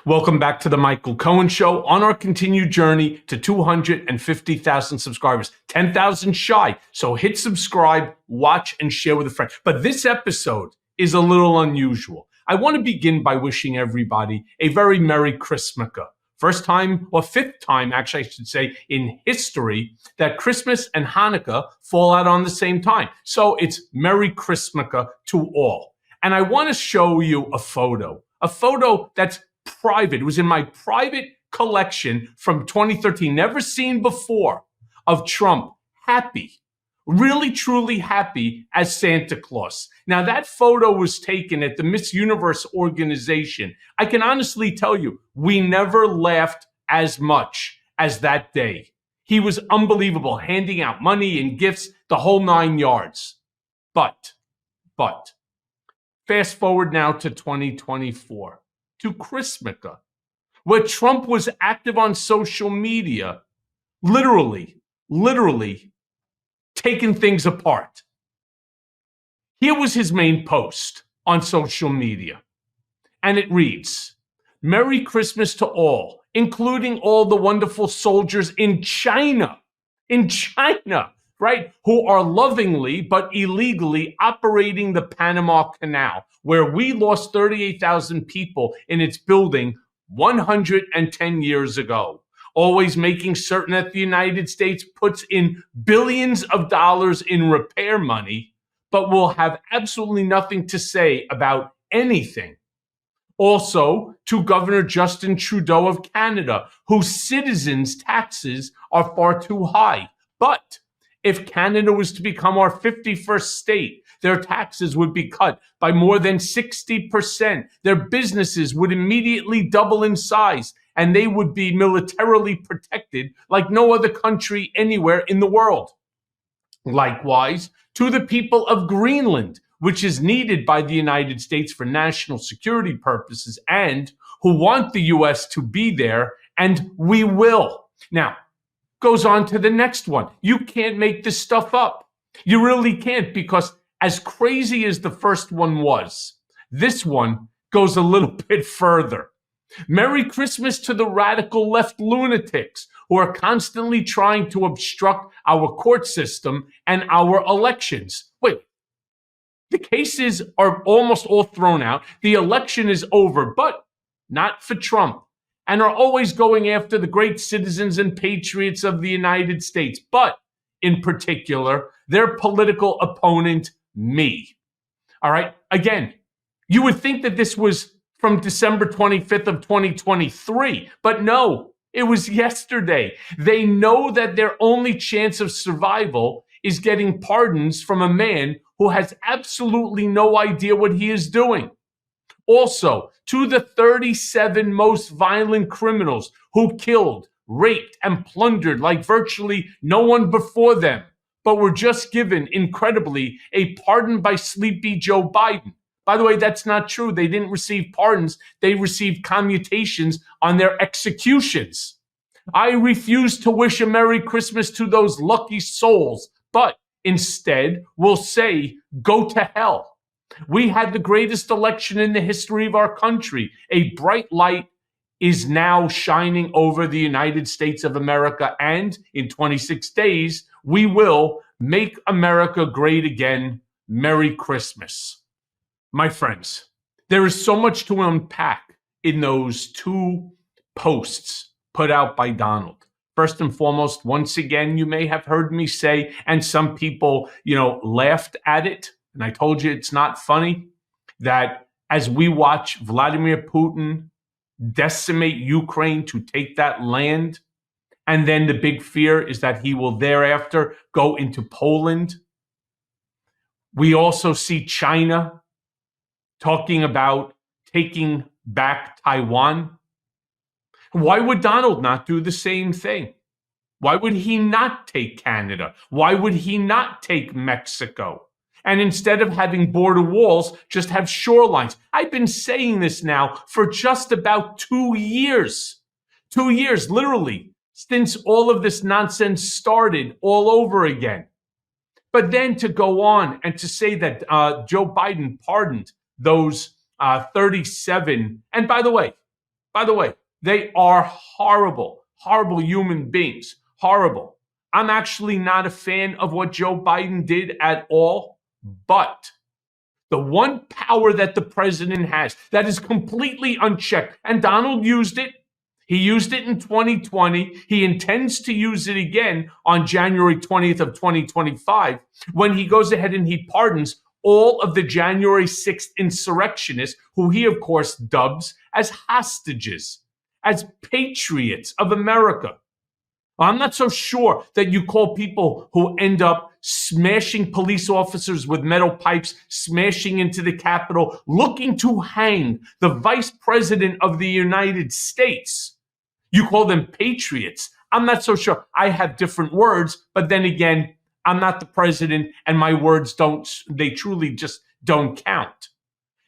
Welcome back to the Michael Cohen Show on our continued journey to 250,000 subscribers, 10,000 shy. So hit subscribe, watch, and share with a friend. But this episode is a little unusual. I want to begin by wishing everybody a very Merry Christmaka. First time, or fifth time, actually, I should say, in history that Christmas and Hanukkah fall out on the same time. So it's Merry Christmaka to all. And I want to show you a photo that's private. It was in my private collection from 2013, never seen before, of Trump happy, really truly happy as Santa Claus. Now that photo was taken at the Miss Universe organization. I can honestly tell you, we never laughed as much as that day. He was unbelievable, handing out money and gifts, the whole 9 yards. But, fast forward now to 2024. To Christmaka, where Trump was active on social media, literally taking things apart. Here was his main post on social media, and it reads, "Merry Christmas to all, including all the wonderful soldiers in China, right, who are lovingly but illegally operating the Panama Canal, where we lost 38,000 people in its building 110 years ago. Always making certain that the United States puts in billions of dollars in repair money, but will have absolutely nothing to say about anything. Also, to Governor Justin Trudeau of Canada, whose citizens' taxes are far too high. But if Canada was to become our 51st state, their taxes would be cut by more than 60%. Their businesses would immediately double in size, and they would be militarily protected like no other country anywhere in the world. Likewise, to the people of Greenland, which is needed by the United States for national security purposes, and who want the U.S. to be there, and we will." Now, goes on to the next one. You can't make this stuff up. You really can't, because as crazy as the first one was, this one goes a little bit further. "Merry Christmas to the radical left lunatics who are constantly trying to obstruct our court system and our elections." Wait, the cases are almost all thrown out. The election is over, but not for Trump, and are always going after the great citizens and patriots of the United States, but in particular, their political opponent, me. All right. Again, you would think that this was from December 25th of 2023, but no, it was yesterday. They know that their only chance of survival is getting pardons from a man who has absolutely no idea what he is doing. Also, to the 37 most violent criminals who killed, raped, and plundered like virtually no one before them, but were just given, incredibly, a pardon by sleepy Joe Biden. By the way, that's not true. They didn't receive pardons. They received commutations on their executions. I refuse to wish a Merry Christmas to those lucky souls, but instead will say, go to hell. We had the greatest election in the history of our country. A bright light is now shining over the United States of America, and in 26 days, we will make America great again. Merry Christmas. My friends, there is so much to unpack in those two posts put out by Donald. First and foremost, once again, you may have heard me say, and some people, laughed at it, and I told you it's not funny, that as we watch Vladimir Putin decimate Ukraine to take that land, and then the big fear is that he will thereafter go into Poland. We also see China talking about taking back Taiwan. Why would Donald not do the same thing? Why would he not take Canada? Why would he not take Mexico? And instead of having border walls, just have shorelines. I've been saying this now for just about 2 years. 2 years, literally, since all of this nonsense started all over again. But then to go on and to say that Joe Biden pardoned those 37, and by the way, By the way, they are horrible, horrible human beings. Horrible. I'm actually not a fan of what Joe Biden did at all, but the one power that the president has that is completely unchecked, and Donald used it. He used it in 2020. He intends to use it again on January 20th of 2025 when he goes ahead and he pardons all of the January 6th insurrectionists, who he, of course, dubs as hostages, as patriots of America. I'm not so sure that you call people who end up smashing police officers with metal pipes, smashing into the Capitol, looking to hang the vice president of the United States. You call them patriots. I'm not so sure. I have different words, but then again, I'm not the president and my words they truly just don't count.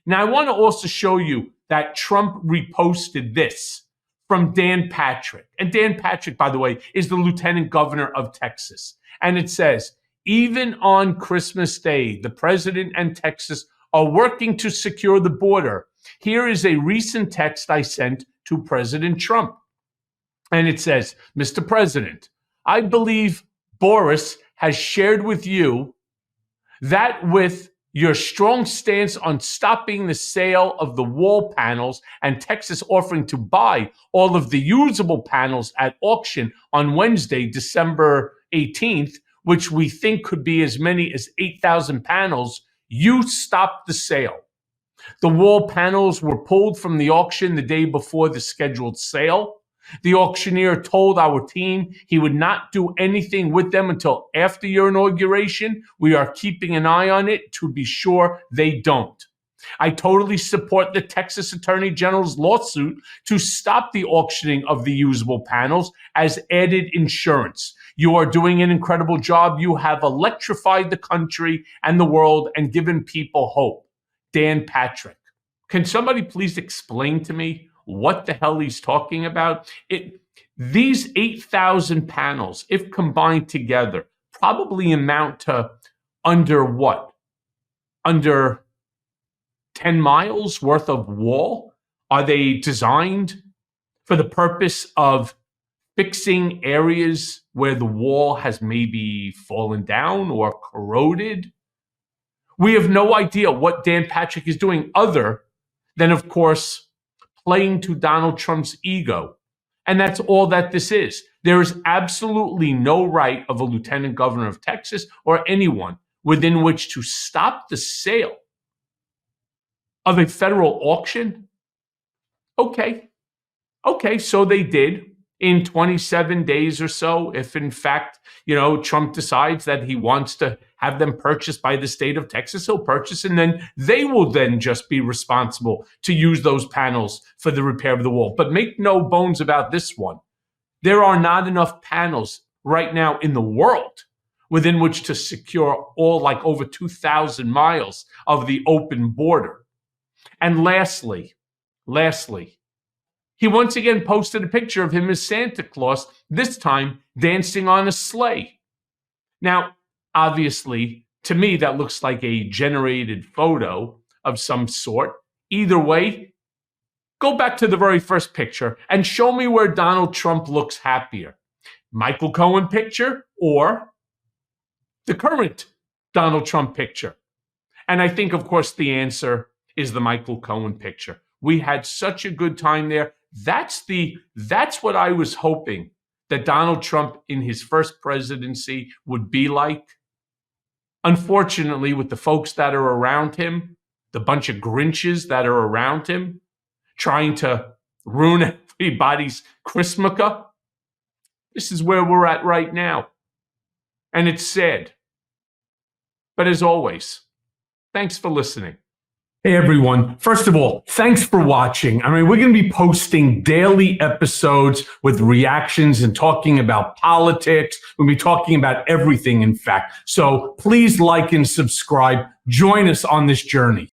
Now, I want to also show you that Trump reposted this from Dan Patrick. And Dan Patrick, by the way, is the lieutenant governor of Texas. And it says, even on Christmas Day, the president and Texas are working to secure the border. Here is a recent text I sent to President Trump. And it says, Mr. President, I believe Boris has shared with you that with your strong stance on stopping the sale of the wall panels and Texas offering to buy all of the usable panels at auction on Wednesday, December 18th, which we think could be as many as 8,000 panels, you stopped the sale. The wall panels were pulled from the auction the day before the scheduled sale. The auctioneer told our team he would not do anything with them until after your inauguration. We are keeping an eye on it to be sure they don't. I totally support the Texas Attorney General's lawsuit to stop the auctioning of the usable panels as added insurance. You are doing an incredible job. You have electrified the country and the world and given people hope. Dan Patrick. Can somebody please explain to me what the hell he's talking about? These 8,000 panels, if combined together, probably amount to under what? Under 10 miles worth of wall? Are they designed for the purpose of fixing areas where the wall has maybe fallen down or corroded? We have no idea what Dan Patrick is doing other than, of course, playing to Donald Trump's ego. And that's all that this is. There is absolutely no right of a lieutenant governor of Texas or anyone within which to stop the sale of a federal auction. Okay, so they did in 27 days or so. If in fact, Trump decides that he wants to have them purchased by the state of Texas, he'll purchase, and then they will then just be responsible to use those panels for the repair of the wall. But make no bones about this one. There are not enough panels right now in the world within which to secure all like over 2,000 miles of the open border. And lastly, he once again posted a picture of him as Santa Claus, this time dancing on a sleigh. Now, obviously, to me, that looks like a generated photo of some sort. Either way, go back to the very first picture and show me where Donald Trump looks happier. Michael Cohen picture or the current Donald Trump picture? And I think, of course, the answer is the Michael Cohen picture. We had such a good time there. That's what I was hoping that Donald Trump in his first presidency would be like. Unfortunately, with the folks that are around him, the bunch of Grinches that are around him, trying to ruin everybody's Christmas, this is where we're at right now. And it's sad. But as always, thanks for listening. Hey everyone, first of all, thanks for watching. We're going to be posting daily episodes with reactions and talking about politics. We'll be talking about everything, in fact. So please like and subscribe. Join us on this journey.